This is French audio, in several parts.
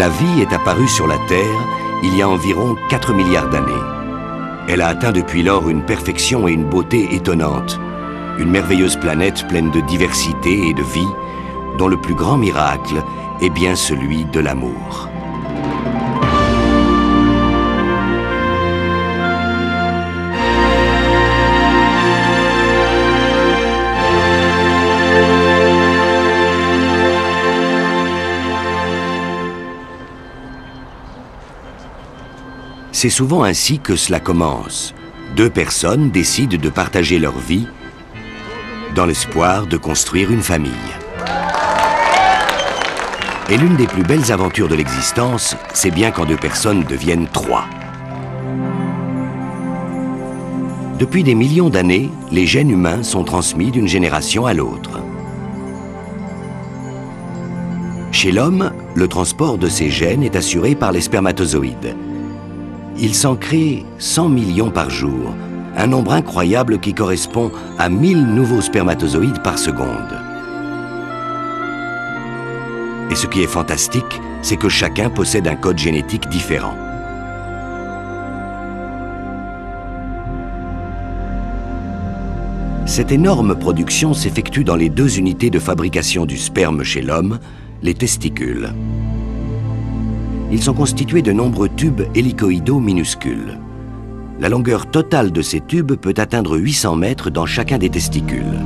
La vie est apparue sur la Terre il y a environ 4 milliards d'années. Elle a atteint depuis lors une perfection et une beauté étonnantes. Une merveilleuse planète pleine de diversité et de vie, dont le plus grand miracle est bien celui de l'amour. C'est souvent ainsi que cela commence. Deux personnes décident de partager leur vie dans l'espoir de construire une famille. Et l'une des plus belles aventures de l'existence, c'est bien quand deux personnes deviennent trois. Depuis des millions d'années, les gènes humains sont transmis d'une génération à l'autre. Chez l'homme, le transport de ces gènes est assuré par les spermatozoïdes. Il s'en crée 100 millions par jour, un nombre incroyable qui correspond à 1000 nouveaux spermatozoïdes par seconde. Et ce qui est fantastique, c'est que chacun possède un code génétique différent. Cette énorme production s'effectue dans les deux unités de fabrication du sperme chez l'homme, les testicules. Ils sont constitués de nombreux tubes hélicoïdaux minuscules. La longueur totale de ces tubes peut atteindre 800 mètres dans chacun des testicules.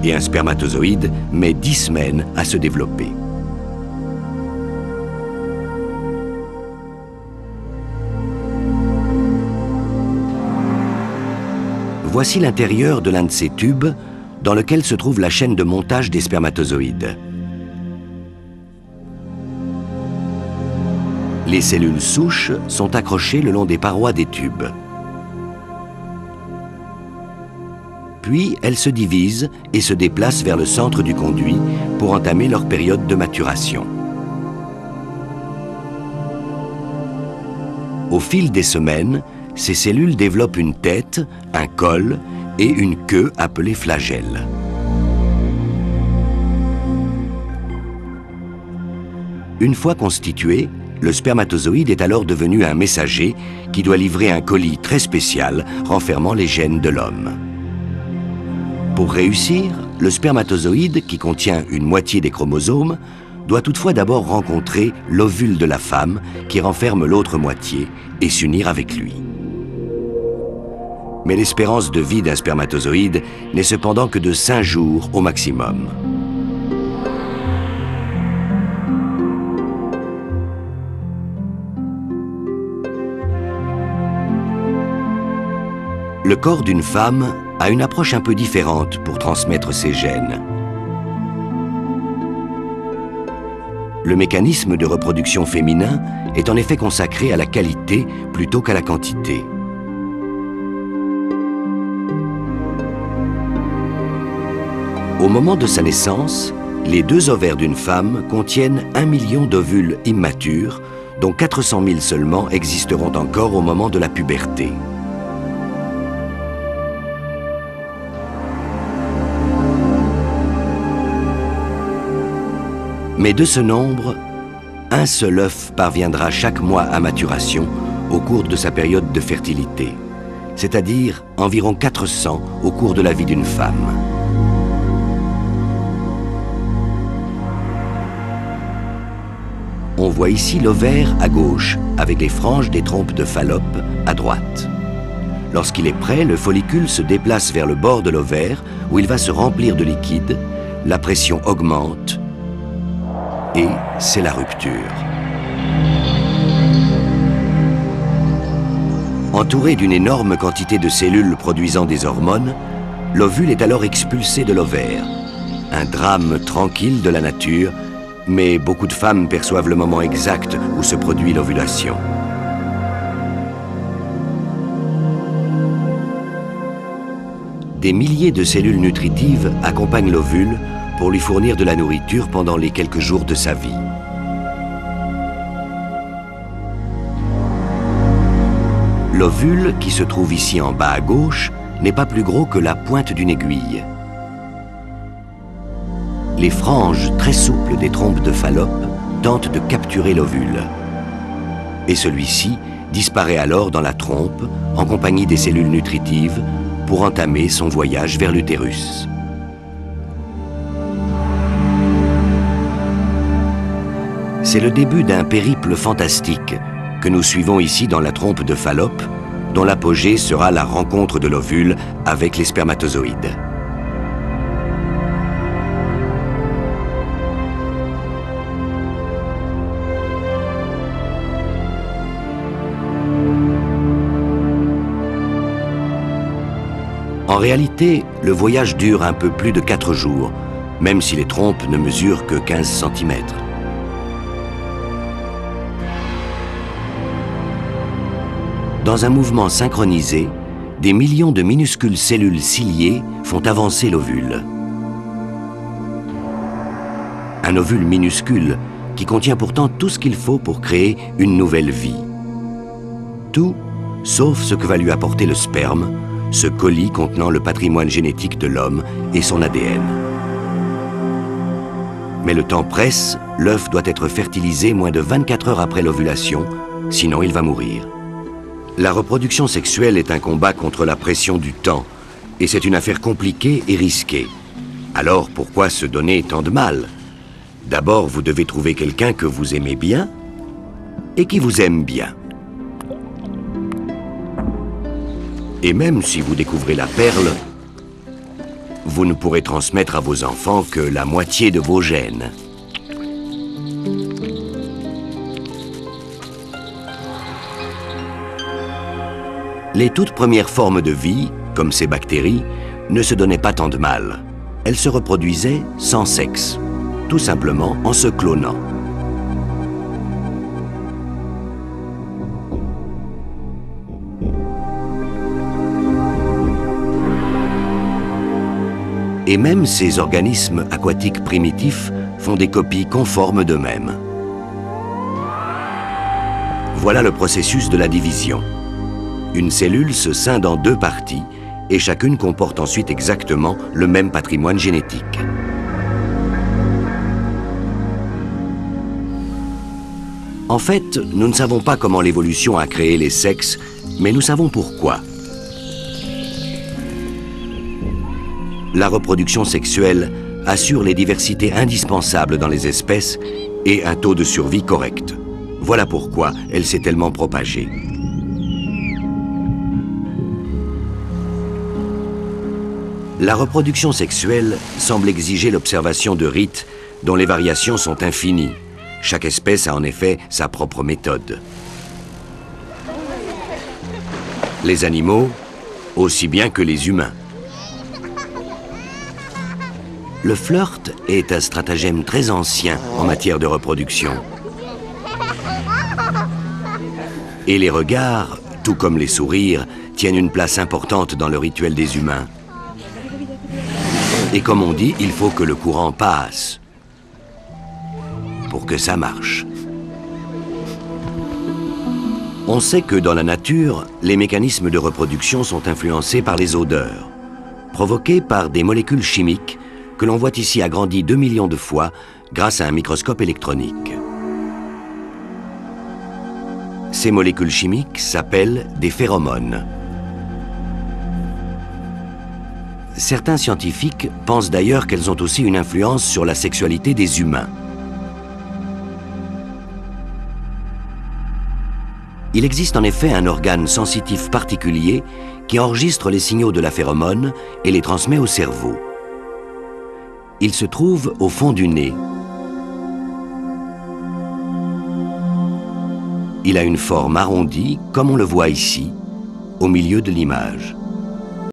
Et un spermatozoïde met 10 semaines à se développer. Voici l'intérieur de l'un de ces tubes dans lequel se trouve la chaîne de montage des spermatozoïdes. Les cellules souches sont accrochées le long des parois des tubes. Puis elles se divisent et se déplacent vers le centre du conduit pour entamer leur période de maturation. Au fil des semaines, ces cellules développent une tête, un col et une queue appelée flagelle. Une fois constitué, le spermatozoïde est alors devenu un messager qui doit livrer un colis très spécial renfermant les gènes de l'homme. Pour réussir, le spermatozoïde, qui contient une moitié des chromosomes, doit toutefois d'abord rencontrer l'ovule de la femme qui renferme l'autre moitié et s'unir avec lui. Mais l'espérance de vie d'un spermatozoïde n'est cependant que de 5 jours au maximum. Le corps d'une femme a une approche un peu différente pour transmettre ses gènes. Le mécanisme de reproduction féminin est en effet consacré à la qualité plutôt qu'à la quantité. Au moment de sa naissance, les 2 ovaires d'une femme contiennent 1 million d'ovules immatures, dont 400 000 seulement existeront encore au moment de la puberté. Mais de ce nombre, un seul œuf parviendra chaque mois à maturation au cours de sa période de fertilité, c'est-à-dire environ 400 au cours de la vie d'une femme. On voit ici l'ovaire à gauche, avec les franges des trompes de Fallope à droite. Lorsqu'il est prêt, le follicule se déplace vers le bord de l'ovaire, où il va se remplir de liquide, la pression augmente, et c'est la rupture. Entouré d'une énorme quantité de cellules produisant des hormones, l'ovule est alors expulsé de l'ovaire. Un drame tranquille de la nature, mais beaucoup de femmes perçoivent le moment exact où se produit l'ovulation. Des milliers de cellules nutritives accompagnent l'ovule pour lui fournir de la nourriture pendant les quelques jours de sa vie. L'ovule, qui se trouve ici en bas à gauche, n'est pas plus gros que la pointe d'une aiguille. Les franges très souples des trompes de Fallope tente de capturer l'ovule. Et celui-ci disparaît alors dans la trompe en compagnie des cellules nutritives pour entamer son voyage vers l'utérus. C'est le début d'un périple fantastique que nous suivons ici dans la trompe de Fallope, dont l'apogée sera la rencontre de l'ovule avec les spermatozoïdes. En réalité, le voyage dure un peu plus de 4 jours, même si les trompes ne mesurent que 15 cm. Dans un mouvement synchronisé, des millions de minuscules cellules ciliées font avancer l'ovule. Un ovule minuscule qui contient pourtant tout ce qu'il faut pour créer une nouvelle vie. Tout, sauf ce que va lui apporter le sperme, ce colis contenant le patrimoine génétique de l'homme et son ADN. Mais le temps presse, l'œuf doit être fertilisé moins de 24 heures après l'ovulation, sinon il va mourir. La reproduction sexuelle est un combat contre la pression du temps, et c'est une affaire compliquée et risquée. Alors pourquoi se donner tant de mal? D'abord, vous devez trouver quelqu'un que vous aimez bien et qui vous aime bien. Et même si vous découvrez la perle, vous ne pourrez transmettre à vos enfants que la moitié de vos gènes. Les toutes premières formes de vie, comme ces bactéries, ne se donnaient pas tant de mal. Elles se reproduisaient sans sexe, tout simplement en se clonant. Et même ces organismes aquatiques primitifs font des copies conformes d'eux-mêmes. Voilà le processus de la division. Une cellule se scinde en 2 parties et chacune comporte ensuite exactement le même patrimoine génétique. En fait, nous ne savons pas comment l'évolution a créé les sexes, mais nous savons pourquoi. La reproduction sexuelle assure les diversités indispensables dans les espèces et un taux de survie correct. Voilà pourquoi elle s'est tellement propagée. La reproduction sexuelle semble exiger l'observation de rites dont les variations sont infinies. Chaque espèce a en effet sa propre méthode. Les animaux, aussi bien que les humains. Le flirt est un stratagème très ancien en matière de reproduction. Et les regards, tout comme les sourires, tiennent une place importante dans le rituel des humains. Et comme on dit, il faut que le courant passe pour que ça marche. On sait que dans la nature, les mécanismes de reproduction sont influencés par les odeurs, provoquées par des molécules chimiques que l'on voit ici agrandies 2 millions de fois grâce à un microscope électronique. Ces molécules chimiques s'appellent des phéromones. Certains scientifiques pensent d'ailleurs qu'elles ont aussi une influence sur la sexualité des humains. Il existe en effet un organe sensitif particulier qui enregistre les signaux de la phéromone et les transmet au cerveau. Il se trouve au fond du nez. Il a une forme arrondie, comme on le voit ici, au milieu de l'image.